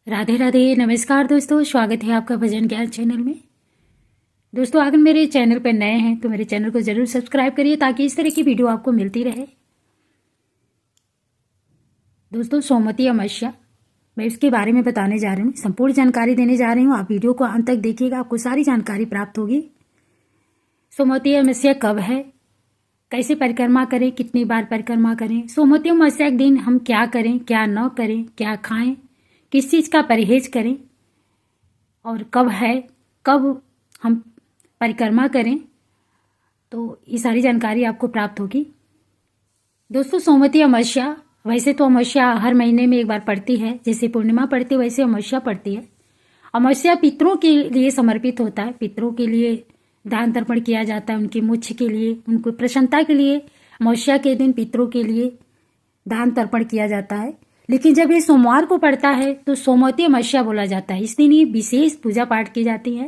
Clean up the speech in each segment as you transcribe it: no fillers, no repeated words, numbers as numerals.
राधे राधे। नमस्कार दोस्तों, स्वागत है आपका भजन ज्ञान चैनल में। दोस्तों, अगर मेरे चैनल पर नए हैं तो मेरे चैनल को जरूर सब्सक्राइब करिए ताकि इस तरह की वीडियो आपको मिलती रहे। दोस्तों, सोमवती अमावस्या मैं इसके बारे में बताने जा रही हूँ, संपूर्ण जानकारी देने जा रही हूँ। आप वीडियो को अंत तक देखिएगा, आपको सारी जानकारी प्राप्त होगी। सोमवती अमावस्या कब है, कैसे परिक्रमा करें, कितनी बार परिक्रमा करें, सोमवती अमावस्या के दिन हम क्या करें, क्या न करें, क्या खाएं, किस चीज़ का परहेज करें और कब है, कब हम परिक्रमा करें, तो ये सारी जानकारी आपको प्राप्त होगी। दोस्तों, सोमवती अमावस्या वैसे तो अमावस्या हर महीने में एक बार पड़ती है, जैसे पूर्णिमा पड़ती है वैसे अमावस्या पड़ती है। अमावस्या पितरों के लिए समर्पित होता है, पितरों के लिए दान तर्पण किया जाता है, उनकी मोक्ष के लिए, उनको प्रसन्नता के लिए अमावस्या के दिन पितरों के लिए दान तर्पण किया जाता है। लेकिन जब ये सोमवार को पड़ता है तो सोमवती अमावस्या बोला जाता है। इस दिन ये विशेष पूजा पाठ की जाती है,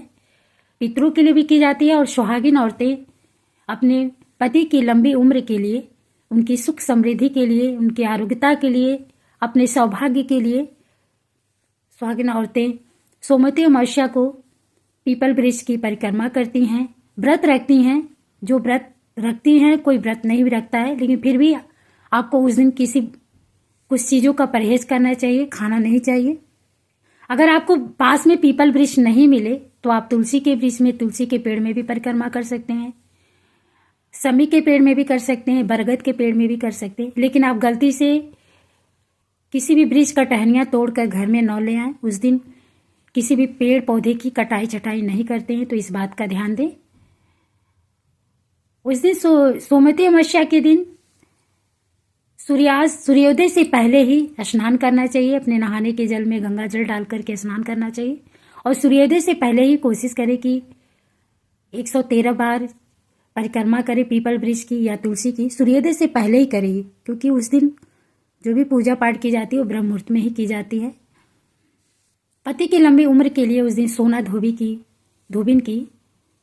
पितरों के लिए भी की जाती है और सुहागिन औरतें अपने पति की लंबी उम्र के लिए, उनकी सुख समृद्धि के लिए, उनकी आरोग्यता के लिए, अपने सौभाग्य के लिए सुहागिन औरतें सोमवती अमावस्या को पीपल वृक्ष की परिक्रमा करती हैं, व्रत रखती हैं। जो व्रत रखती हैं, कोई व्रत नहीं भी रखता है, लेकिन फिर भी आपको उस दिन कुछ चीज़ों का परहेज करना चाहिए, खाना नहीं चाहिए। अगर आपको पास में पीपल वृक्ष नहीं मिले तो आप तुलसी के वृक्ष में, तुलसी के पेड़ में भी परिक्रमा कर सकते हैं, समी के पेड़ में भी कर सकते हैं, बरगद के पेड़ में भी कर सकते हैं। लेकिन आप गलती से किसी भी वृक्ष का टहनियाँ तोड़कर घर में न ले आएं। उस दिन किसी भी पेड़ पौधे की कटाई छटाई नहीं करते हैं, तो इस बात का ध्यान दें। उस दिन सोमवती अमावस्या के दिन सूर्योदय से पहले ही स्नान करना चाहिए। अपने नहाने के जल में गंगा जल डाल करके स्नान करना चाहिए और सूर्योदय से पहले ही कोशिश करें कि 113 बार परिक्रमा करें पीपल वृक्ष की या तुलसी की। सूर्योदय से पहले ही करें, क्योंकि उस दिन जो भी पूजा पाठ की जाती है वो ब्रह्म मुहूर्त में ही की जाती है। पति की लंबी उम्र के लिए उस दिन सोना धोबिन की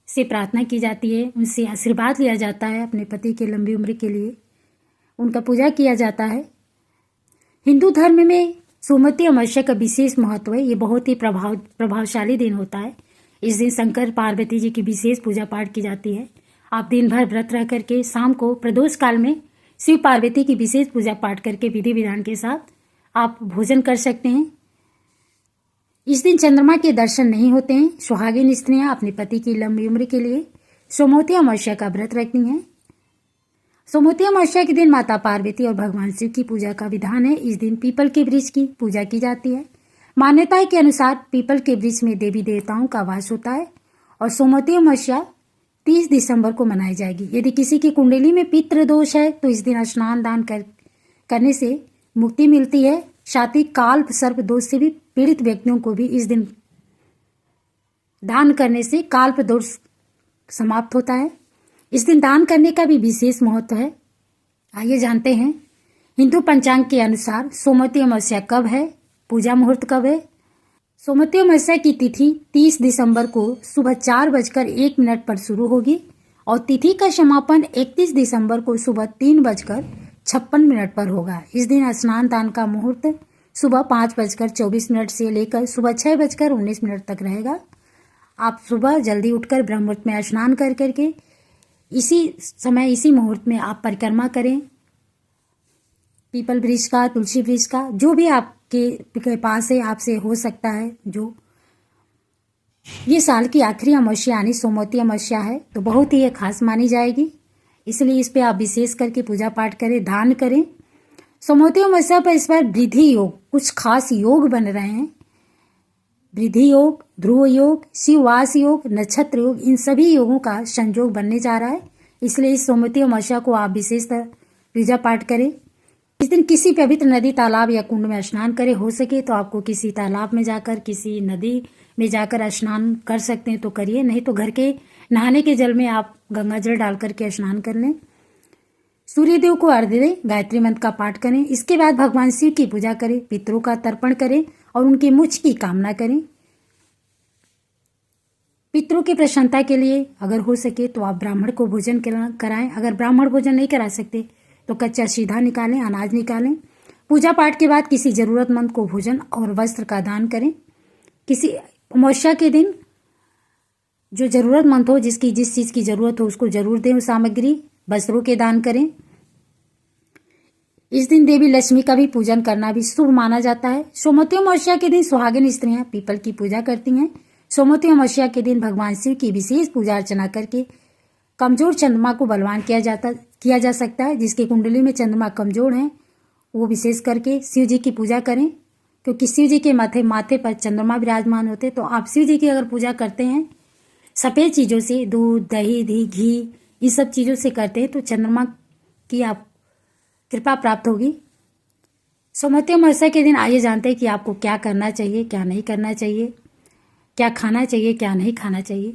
से प्रार्थना की जाती है, उनसे आशीर्वाद लिया जाता है। अपने पति की लंबी उम्र के लिए उनका पूजा किया जाता है। हिंदू धर्म में सोमवती अमावस्या का विशेष महत्व है। ये बहुत ही प्रभावशाली दिन होता है। इस दिन शंकर पार्वती जी की विशेष पूजा पाठ की जाती है। आप दिन भर व्रत रह करके शाम को प्रदोष काल में शिव पार्वती की विशेष पूजा पाठ करके विधि विधान के साथ आप भोजन कर सकते हैं। इस दिन चंद्रमा के दर्शन नहीं होते हैं। सुहागिन स्त्रियां अपने पति की लंबी उम्र के लिए सोमवती अमावस्या का व्रत रखती हैं। सोमवती अमावस्या के दिन माता पार्वती और भगवान शिव की पूजा का विधान है। इस दिन पीपल के वृक्ष की पूजा की जाती है। मान्यता के अनुसार पीपल के वृक्ष में देवी देवताओं का वास होता है और सोमवती अमावस्या 30 दिसंबर को मनाई जाएगी। यदि किसी की कुंडली में पितृ दोष है तो इस दिन स्नान दान करने से मुक्ति मिलती है। साथ ही काल सर्प दोष से भी पीड़ित व्यक्तियों को भी इस दिन दान करने से काल्प दोष समाप्त होता है। इस दिन दान करने का भी विशेष महत्व है। आइए जानते हैं हिंदू पंचांग के अनुसार सोमवती अमावस्या कब है, पूजा मुहूर्त कब है। सोमवती अमावस्या की तिथि 30 दिसंबर को सुबह 4:01 पर शुरू होगी और तिथि का समापन 31 दिसंबर को सुबह 3:56 पर होगा। इस दिन स्नान दान का मुहूर्त सुबह 5:24 से लेकर सुबह 6:19 तक रहेगा। आप सुबह जल्दी उठकर ब्रह्म मुहूर्त में स्नान कर करके इसी समय, इसी मुहूर्त में आप परिक्रमा करें पीपल वृक्ष का, तुलसी वृक्ष का, जो भी आपके पास है, आपसे हो सकता है। जो ये साल की आखिरी अमावस्या यानी सोमवती अमावस्या है तो बहुत ही ये खास मानी जाएगी, इसलिए इस पे आप विशेष करके पूजा पाठ करें, दान करें। सोमवती अमावस्या पर इस बार वृद्धि योग, कुछ खास योग बन रहे हैं। वृद्धि योग, ध्रुव योग, शिववास योग, नक्षत्र योग, इन सभी योगों का संयोग बनने जा रहा है। इसलिए इस सोमवती अमावस्या को आप विशेषतः पूजा पाठ करें। इस दिन किसी पवित्र नदी, तालाब या कुंड में स्नान करें। हो सके तो आपको किसी तालाब में जाकर, किसी नदी में जाकर स्नान कर सकते हैं तो करिए, नहीं तो घर के नहाने के जल में आप गंगा जल डाल करके स्नान कर लें। सूर्यदेव को अर्घ्य दें, गायत्री मंत्र का पाठ करें। इसके बाद भगवान शिव की पूजा करें, पितरों का तर्पण करें और उनकी मोक्ष की कामना करें। पितरों की प्रसन्नता के लिए अगर हो सके तो आप ब्राह्मण को भोजन कराएं। अगर ब्राह्मण भोजन नहीं करा सकते तो कच्चा सीधा निकालें, अनाज निकालें। पूजा पाठ के बाद किसी जरूरतमंद को भोजन और वस्त्र का दान करें। किसी अमावस्या के दिन जो जरूरतमंद हो, जिसकी जिस चीज़ की जरूरत हो उसको जरूर दें, उस सामग्री वस्त्रों के दान करें। इस दिन देवी लक्ष्मी का भी पूजन करना भी शुभ माना जाता है। सोमवती अमावस्या के दिन सुहागिन स्त्रियां पीपल की पूजा करती हैं। सोमवती अमावस्या के दिन भगवान शिव की विशेष पूजा अर्चना करके कमजोर चंद्रमा को बलवान किया जा सकता है। जिसकी कुंडली में चंद्रमा कमजोर है वो विशेष करके शिव जी की पूजा करें, क्योंकि शिव जी के माथे पर चंद्रमा विराजमान होते। तो आप शिव जी की अगर पूजा करते हैं सफ़ेद चीज़ों से, दूध, दही, घी, ये सब चीज़ों से करते हैं तो चंद्रमा की आप कृपा प्राप्त होगी। सोमवती अमावस्या के दिन आइए जानते हैं कि आपको क्या करना चाहिए, क्या नहीं करना चाहिए, क्या खाना चाहिए, क्या नहीं खाना चाहिए।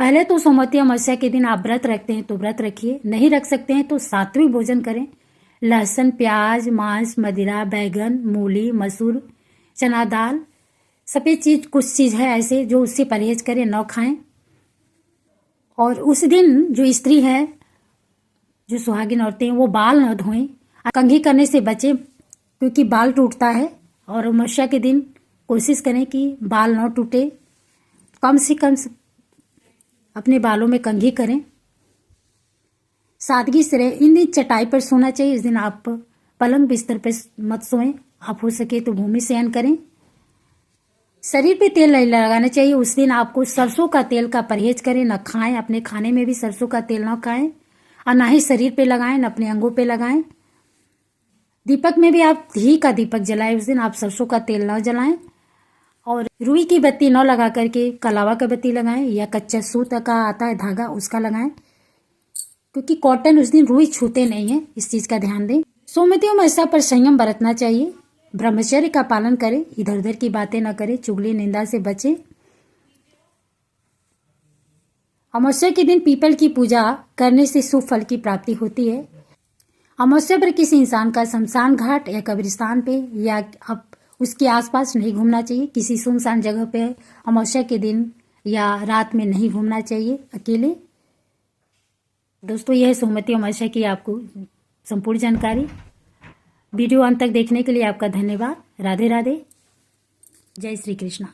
पहले तो सोमवती अमावस्या के दिन आप व्रत रखते हैं तो व्रत रखिए, नहीं रख सकते हैं तो सात्विक भोजन करें। लहसुन, प्याज, मांस, मदिरा, बैगन, मूली, मसूर, चना दाल, सफ़ेद चीज़ कुछ चीज़ है ऐसे जो उससे परहेज करें, न खाएं। और उस दिन जो स्त्री है, जो सुहागिन औरतें हैं, वो बाल न धोएं, कंघी करने से बचें क्योंकि बाल टूटता है। और अमावस्या के दिन कोशिश करें कि बाल न टूटे, कम से कम अपने बालों में कंघी करें। सादगी से रहे। इन दिन चटाई पर सोना चाहिए। इस दिन आप पलंग बिस्तर पर मत सोएं, आप हो सके तो भूमि शयन करें। शरीर पे तेल नहीं लगाना चाहिए। उस दिन आपको सरसों का तेल का परहेज करें, न खाएं। अपने खाने में भी सरसों का तेल न खाएं और ना ही शरीर पे लगाएं, न अपने अंगों पे लगाएं। दीपक में भी आप घी का दीपक जलाएं। उस दिन आप सरसों का तेल न जलाएं और रुई की बत्ती न लगा करके कलावा का बत्ती लगाएं या कच्चा सूत का आता है धागा उसका लगाएं, क्योंकि कॉटन उस दिन रुई छूते नहीं है। इस चीज़ का ध्यान दें। सोमवती अमावस्या पर संयम बरतना चाहिए। ब्रह्मचर्य का पालन करें, इधर उधर की बातें न करें, चुगली निंदा से बचें। अमावस्या के दिन पीपल की पूजा करने से शुभ फल की प्राप्ति होती है। अमावस्या पर किसी इंसान का शमशान घाट या कब्रिस्तान पे या अब उसके आसपास नहीं घूमना चाहिए। किसी सुनसान जगह पे अमावस्या के दिन या रात में नहीं घूमना चाहिए अकेले। दोस्तों, यह है सोमवती अमावस्या की आपको संपूर्ण जानकारी। वीडियो अंत तक देखने के लिए आपका धन्यवाद। राधे राधे। जय श्री कृष्णा।